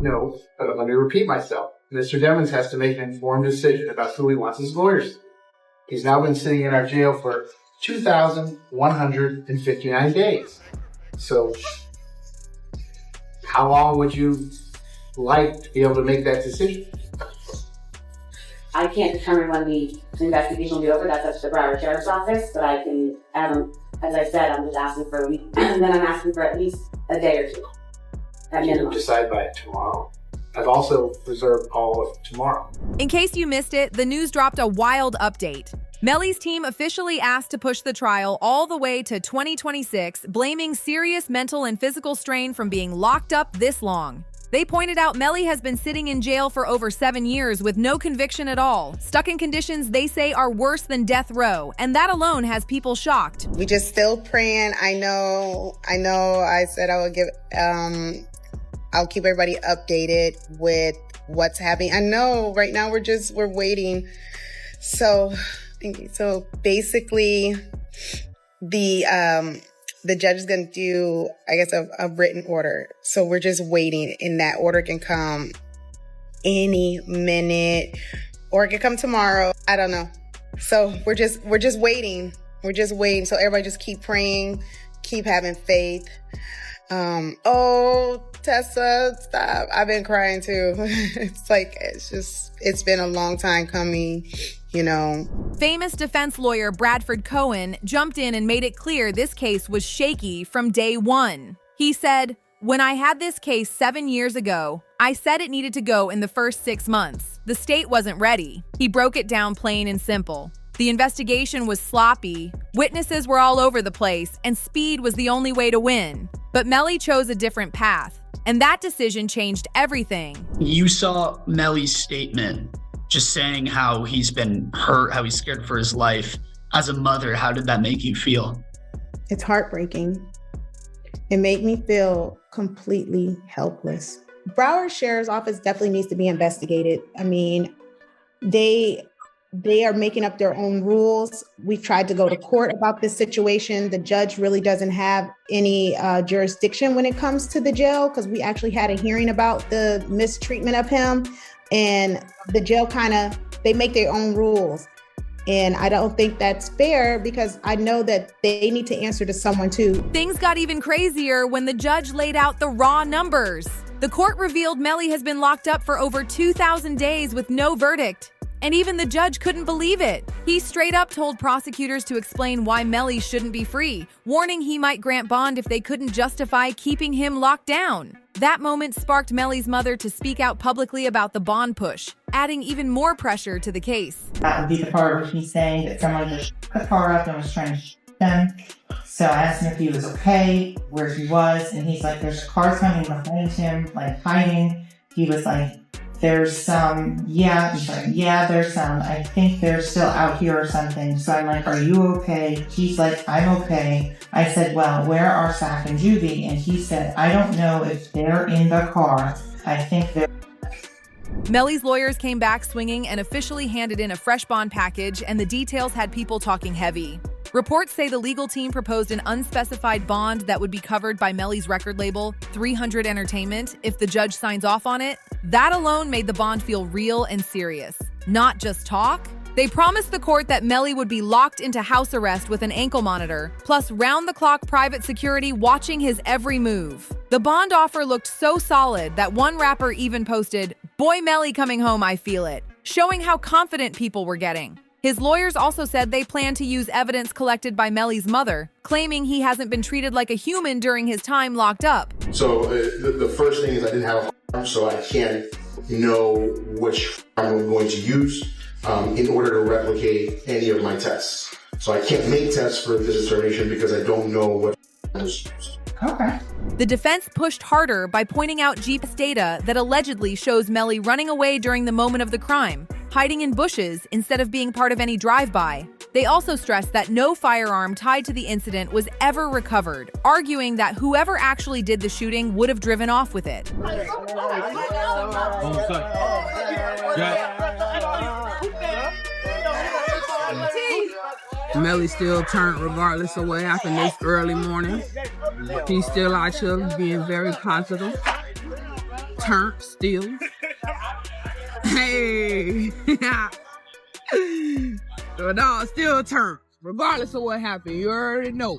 No, but let me repeat myself. Mr. Devins has to make an informed decision about who he wants as lawyers. He's now been sitting in our jail for 2,159 days. So, how long would you like to be able to make that decision? I can't determine when the investigation will be over. That's up to the Broward Sheriff's Office, but I can, as I said, I'm just asking for a week, and then I'm asking for at least a day or two. You can decide by tomorrow. I've also reserved all of tomorrow. In case you missed it, the news dropped a wild update. Melly's team officially asked to push the trial all the way to 2026, blaming serious mental and physical strain from being locked up this long. They pointed out Melly has been sitting in jail for over 7 years with no conviction at all, stuck in conditions they say are worse than death row, and that alone has people shocked. We just still praying. I know I said I would I'll keep everybody updated with what's happening. I know right now we're waiting. So basically the judge is going to do, I guess, a written order. So we're just waiting, and that order can come any minute, or it can come tomorrow. I don't know. So we're just waiting. We're just waiting. So everybody just keep praying, keep having faith. Oh, Tessa, stop. I've been crying too. It's been a long time coming, you know. Famous defense lawyer Bradford Cohen jumped in and made it clear this case was shaky from day one. He said, "When I had this case 7 years ago, I said it needed to go in the first 6 months. The state wasn't ready." He broke it down plain and simple. The investigation was sloppy, witnesses were all over the place, and speed was the only way to win. But Melly chose a different path, and that decision changed everything. You saw Melly's statement just saying how he's been hurt, how he's scared for his life. As a mother, how did that make you feel? It's heartbreaking. It made me feel completely helpless. Broward Sheriff's Office definitely needs to be investigated. I mean, they are making up their own rules. We've tried to go to court about this situation. The judge really doesn't have any jurisdiction when it comes to the jail, because we actually had a hearing about the mistreatment of him. And the jail they make their own rules. And I don't think that's fair, because I know that they need to answer to someone too. Things got even crazier when the judge laid out the raw numbers. The court revealed Melly has been locked up for over 2,000 days with no verdict. And even the judge couldn't believe it. He straight up told prosecutors to explain why Melly shouldn't be free, warning he might grant bond if they couldn't justify keeping him locked down. That moment sparked Melly's mother to speak out publicly about the bond push, adding even more pressure to the case. That would be the part of me saying that someone just put the car up and was trying to shoot them. So I asked him if he was okay, where he was, and he's like, "There's cars coming behind him, like hiding." He was like, "There's some," yeah. He's like, "Yeah, there's some. I think they're still out here or something." So I'm like, "Are you okay?" He's like, "I'm okay." I said, "Well, where are Zach and Juvie?" And he said, "I don't know if they're in the car. I think they're..." Melly's lawyers came back swinging and officially handed in a fresh bond package, and the details had people talking heavy. Reports say the legal team proposed an unspecified bond that would be covered by Melly's record label, 300 Entertainment, if the judge signs off on it. That alone made the bond feel real and serious, not just talk. They promised the court that Melly would be locked into house arrest with an ankle monitor, plus round-the-clock private security watching his every move. The bond offer looked so solid that one rapper even posted, "Boy Melly coming home, I feel it," showing how confident people were getting. His lawyers also said they plan to use evidence collected by Melly's mother, claiming he hasn't been treated like a human during his time locked up. So the first thing is I didn't have a firearm, so I can't know which firearm I'm going to use in order to replicate any of my tests. So I can't make tests for this determination because I don't know what was used. Okay. The defense pushed harder by pointing out GPS data that allegedly shows Melly running away during the moment of the crime, hiding in bushes instead of being part of any drive-by. They also stressed that no firearm tied to the incident was ever recovered, arguing that whoever actually did the shooting would have driven off with it. Melly still turned regardless of what happened this early morning. He's still out here being very positive. turned still. Hey. The dog still turned, regardless of what happened. You already know.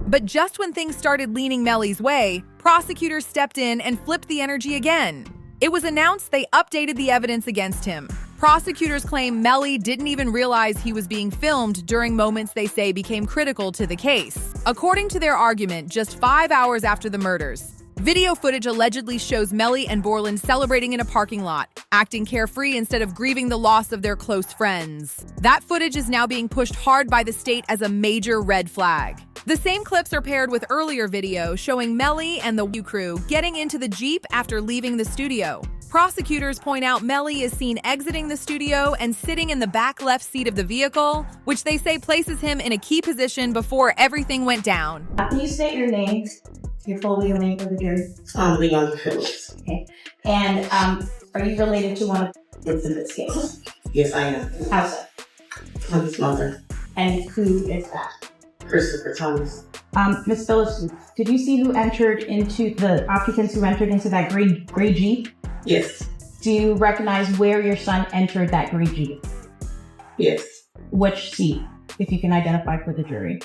But just when things started leaning Melly's way, prosecutors stepped in and flipped the energy again. It was announced they updated the evidence against him. Prosecutors claim Melly didn't even realize he was being filmed during moments they say became critical to the case. According to their argument, just 5 hours after the murders, video footage allegedly shows Melly and Borland celebrating in a parking lot, acting carefree instead of grieving the loss of their close friends. That footage is now being pushed hard by the state as a major red flag. The same clips are paired with earlier video showing Melly and the crew getting into the Jeep after leaving the studio. Prosecutors point out Melly is seen exiting the studio and sitting in the back left seat of the vehicle, which they say places him in a key position before everything went down. Can you state your names? Your full legal name for the jury? Leon Phillips. Okay. And are you related to one of the kids in this case? Yes, I am. How's that? I'm his mother. And who is that? Christopher Thomas. Ms. Phillips, did you see who entered into the occupants who entered into that gray Jeep? Yes. Do you recognize where your son entered that gray Jeep? Yes. Which seat, if you can identify for the jury?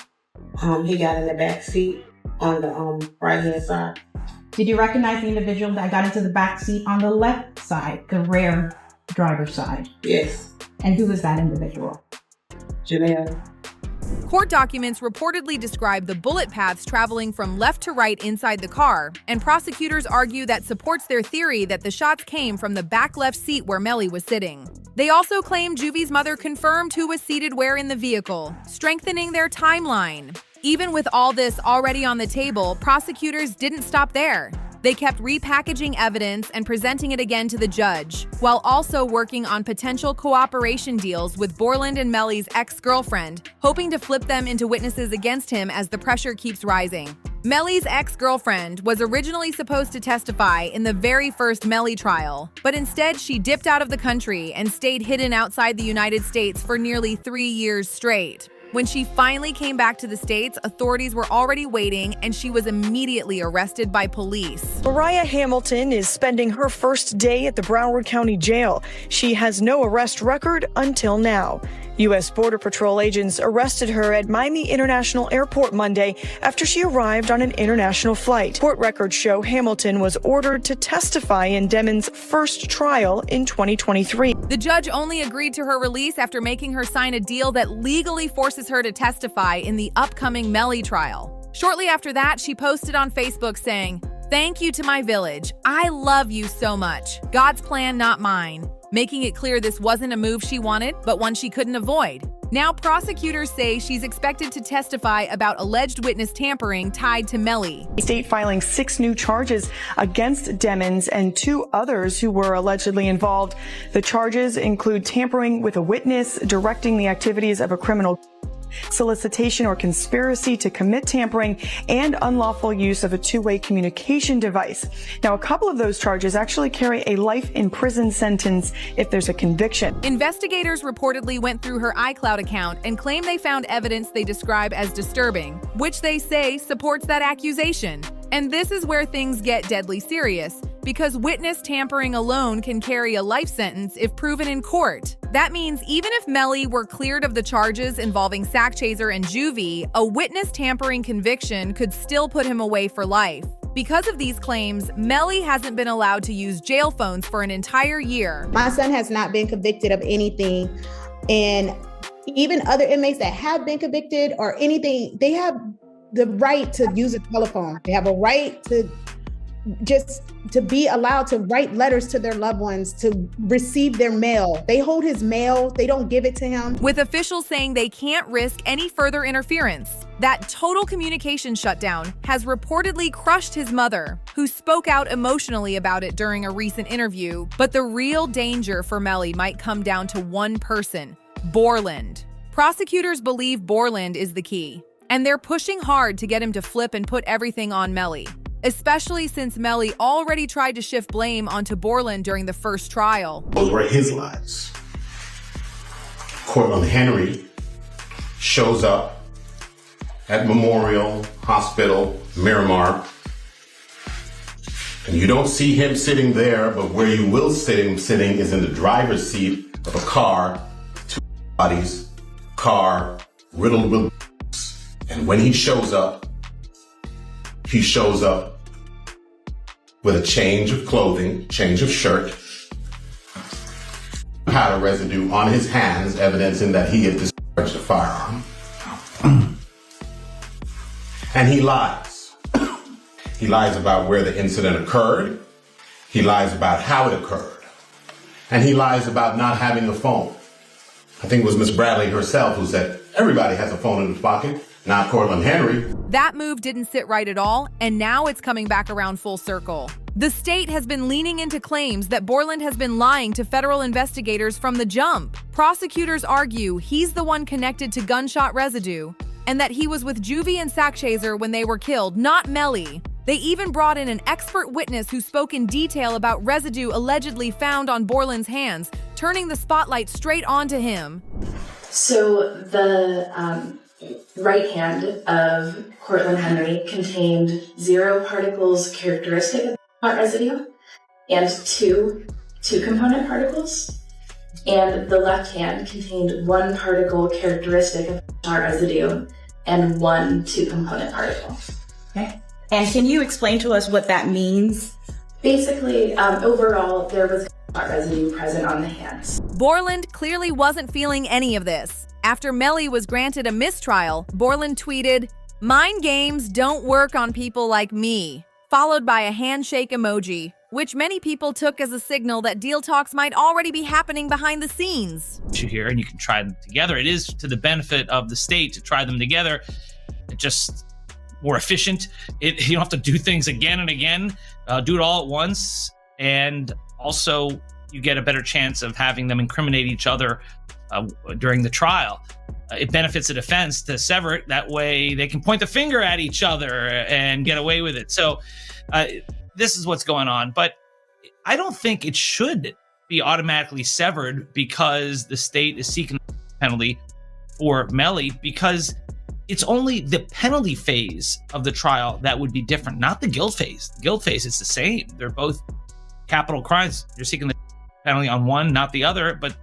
He got in the back seat on the right-hand side. Did you recognize the individual that got into the back seat on the left side, the rear driver's side? Yes. And who was that individual? Janelle. Court documents reportedly describe the bullet paths traveling from left to right inside the car, and prosecutors argue that supports their theory that the shots came from the back left seat where Melly was sitting. They also claim Juvie's mother confirmed who was seated where in the vehicle, strengthening their timeline. Even with all this already on the table, prosecutors didn't stop there. They kept repackaging evidence and presenting it again to the judge, while also working on potential cooperation deals with Borland and Melly's ex-girlfriend, hoping to flip them into witnesses against him as the pressure keeps rising. Melly's ex-girlfriend was originally supposed to testify in the very first Melly trial, but instead she dipped out of the country and stayed hidden outside the United States for nearly 3 years straight. When she finally came back to the States, authorities were already waiting, and she was immediately arrested by police. Mariah Hamilton is spending her first day at the Broward County Jail. She has no arrest record until now. U.S. Border Patrol agents arrested her at Miami International Airport Monday after she arrived on an international flight. Court records show Hamilton was ordered to testify in Demon's first trial in 2023. The judge only agreed to her release after making her sign a deal that legally forces her to testify in the upcoming Melly trial. Shortly after that, she posted on Facebook saying, "Thank you to my village. I love you so much. God's plan, not mine," making it clear this wasn't a move she wanted, but one she couldn't avoid. Now prosecutors say she's expected to testify about alleged witness tampering tied to Melly. State filing 6 new charges against Demons and 2 others who were allegedly involved. The charges include tampering with a witness, directing the activities of a criminal, solicitation or conspiracy to commit tampering, and unlawful use of a two-way communication device. Now, a couple of those charges actually carry a life in prison sentence if there's a conviction. Investigators reportedly went through her iCloud account and claim they found evidence they describe as disturbing, which they say supports that accusation. And this is where things get deadly serious, because witness tampering alone can carry a life sentence if proven in court. That means even if Melly were cleared of the charges involving Sack Chaser and Juvie, a witness tampering conviction could still put him away for life. Because of these claims, Melly hasn't been allowed to use jail phones for an entire year. My son has not been convicted of anything, and even other inmates that have been convicted or anything, they have the right to use a telephone. They have a right to just to be allowed to write letters to their loved ones, to receive their mail. They hold his mail, they don't give it to him. With officials saying they can't risk any further interference. That total communication shutdown has reportedly crushed his mother, who spoke out emotionally about it during a recent interview. But the real danger for Melly might come down to one person, Borland. Prosecutors believe Borland is the key, and they're pushing hard to get him to flip and put everything on Melly, especially since Melly already tried to shift blame onto Borland during the first trial. Those were his lives. Cortland Henry shows up at Memorial Hospital, Miramar, And you don't see him sitting there, but where you will see him sitting is in the driver's seat of a car, two bodies, car riddled with bullets. And when he shows up with a change of clothing, change of shirt, powder residue on his hands, evidencing that he had discharged a firearm. And he lies. He lies about where the incident occurred. He lies about how it occurred. And he lies about not having a phone. I think it was Miss Bradley herself who said, everybody has a phone in his pocket, not Cortland Henry. That move didn't sit right at all, and now it's coming back around full circle. The state has been leaning into claims that Borland has been lying to federal investigators from the jump. Prosecutors argue he's the one connected to gunshot residue, and that he was with Juvie and Sackchaser when they were killed, not Melly. They even brought in an expert witness who spoke in detail about residue allegedly found on Borland's hands, turning the spotlight straight onto him. So the right hand of Cortland Henry contained 0 particles characteristic of hot residue and two component particles. And the left hand contained 1 particle characteristic of hot residue and 1 2-component particle. Okay. And can you explain to us what that means? Basically, overall, there was hot residue present on the hands. Borland clearly wasn't feeling any of this. After Melly was granted a mistrial, Borland tweeted, "Mind games don't work on people like me," followed by a handshake emoji, which many people took as a signal that deal talks might already be happening behind the scenes. Here, and you can try them together. It is to the benefit of the state to try them together. It just more efficient. You don't have to do things again and again. Do it all at once, and also you get a better chance of having them incriminate each other during the trial. It benefits the defense to sever it. That way they can point the finger at each other and get away with it. So this is what's going on. But I don't think it should be automatically severed because the state is seeking a penalty for Melly, because it's only the penalty phase of the trial that would be different, not the guilt phase. The guilt phase is the same. They're both capital crimes. You're seeking the penalty on one, not the other, but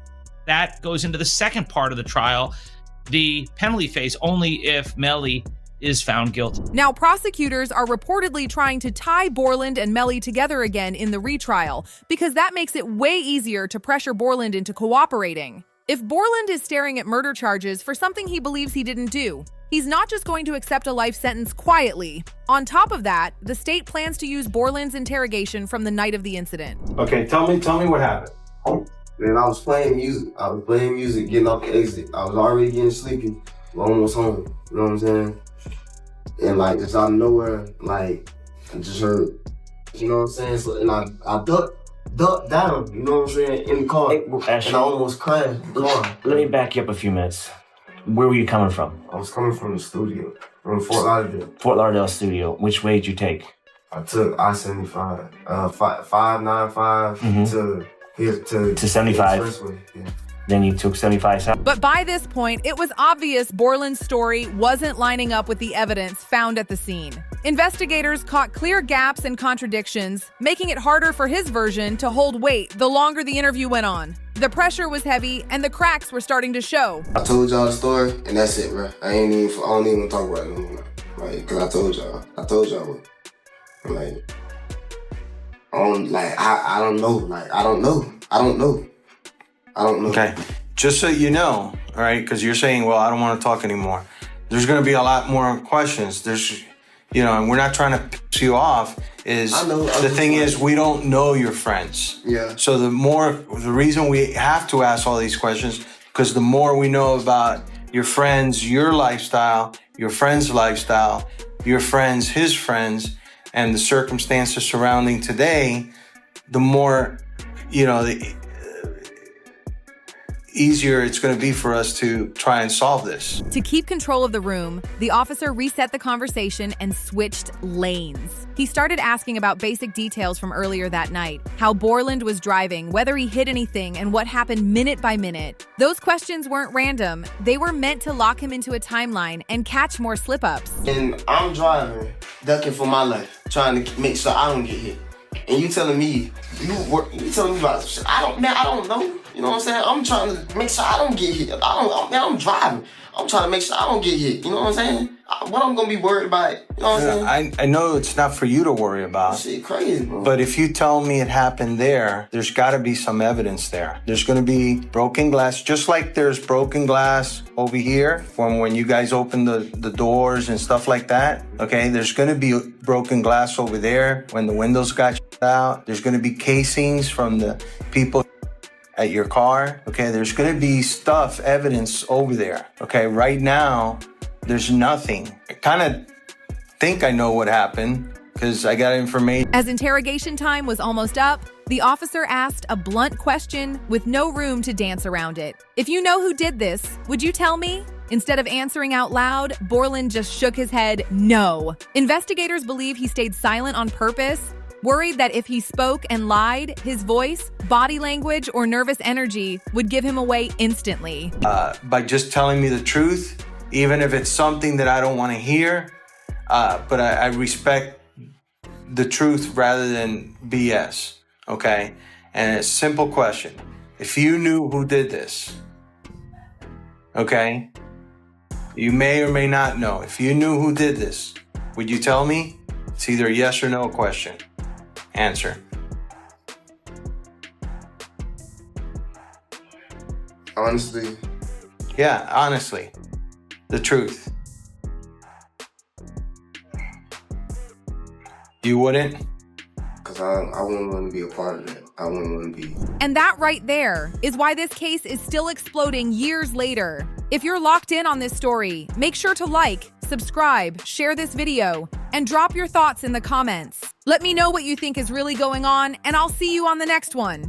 that goes into the second part of the trial, the penalty phase, only if Melly is found guilty. Now, prosecutors are reportedly trying to tie Borland and Melly together again in the retrial, because that makes it way easier to pressure Borland into cooperating. If Borland is staring at murder charges for something he believes he didn't do, he's not just going to accept a life sentence quietly. On top of that, the state plans to use Borland's interrogation from the night of the incident. Okay, tell me what happened. Man, I was playing music, getting off the exit. I was already getting sleepy, almost home, you know what I'm saying? And like, just out of nowhere, like, I just heard, you know what I'm saying? So, and I ducked down, you know what I'm saying, in the car, and I almost crashed the car. Let me back you up a few minutes. Where were you coming from? I was coming from the studio, from Fort Lauderdale. Fort Lauderdale studio. Which way did you take? I took I-75, 595 to 75. Yeah. Then you took 75 south. But by this point, it was obvious Borland's story wasn't lining up with the evidence found at the scene. Investigators caught clear gaps and contradictions, making it harder for his version to hold weight the longer the interview went on. The pressure was heavy and the cracks were starting to show. I told y'all the story and that's it, bro. I don't even talk about it no more. Like, cause I told y'all. Like, I don't know. Okay, just so you know, all right, because you're saying, well, I don't want to talk anymore. There's going to be a lot more questions. There's, and we're not trying to piss you off. The thing is, we don't know your friends. Yeah. So the reason we have to ask all these questions, because the more we know about your friends, your lifestyle, your friend's lifestyle, your friends, his friends, and the circumstances surrounding today, the more, the easier it's going to be for us to try and solve this. To keep control of the room, the officer reset the conversation and switched lanes. He started asking about basic details from earlier that night, how Borland was driving, whether he hit anything, and what happened minute by minute. Those questions weren't random. They were meant to lock him into a timeline and catch more slip-ups. And I'm driving, ducking for my life, trying to make sure I don't get hit. and you telling me you telling me about shit. I don't know. You know what I'm saying? I'm trying to make sure I don't get hit. I'm driving. I'm trying to make sure I don't get hit. You know what I'm saying? What I'm gonna be worried about? You know what I'm saying? I know it's not for you to worry about. Shit crazy, bro. But if you tell me it happened there, there's got to be some evidence there. There's going to be broken glass, just like there's broken glass over here from when you guys open the doors and stuff like that. Okay, there's going to be broken glass over there when the windows got out. There's going to be casings from the people at your car. Okay, there's going to be evidence over there. Okay, right now, there's nothing. I kind of think I know what happened because I got information. As interrogation time was almost up, the officer asked a blunt question with no room to dance around it. If you know who did this, would you tell me? Instead of answering out loud, Borland just shook his head no. Investigators believe he stayed silent on purpose, worried that if he spoke and lied, his voice, body language, or nervous energy would give him away instantly. By just telling me the truth, even if it's something that I don't want to hear, but I respect the truth rather than BS, okay? And a simple question. If you knew who did this, okay? You may or may not know. If you knew who did this, would you tell me? It's either a yes or no question. Answer. Honestly. Yeah, honestly. The truth. You wouldn't? Because I wouldn't want to be a part of that. I wouldn't want to be. And that right there is why this case is still exploding years later. If you're locked in on this story, make sure to like, subscribe, share this video, and drop your thoughts in the comments. Let me know what you think is really going on, and I'll see you on the next one.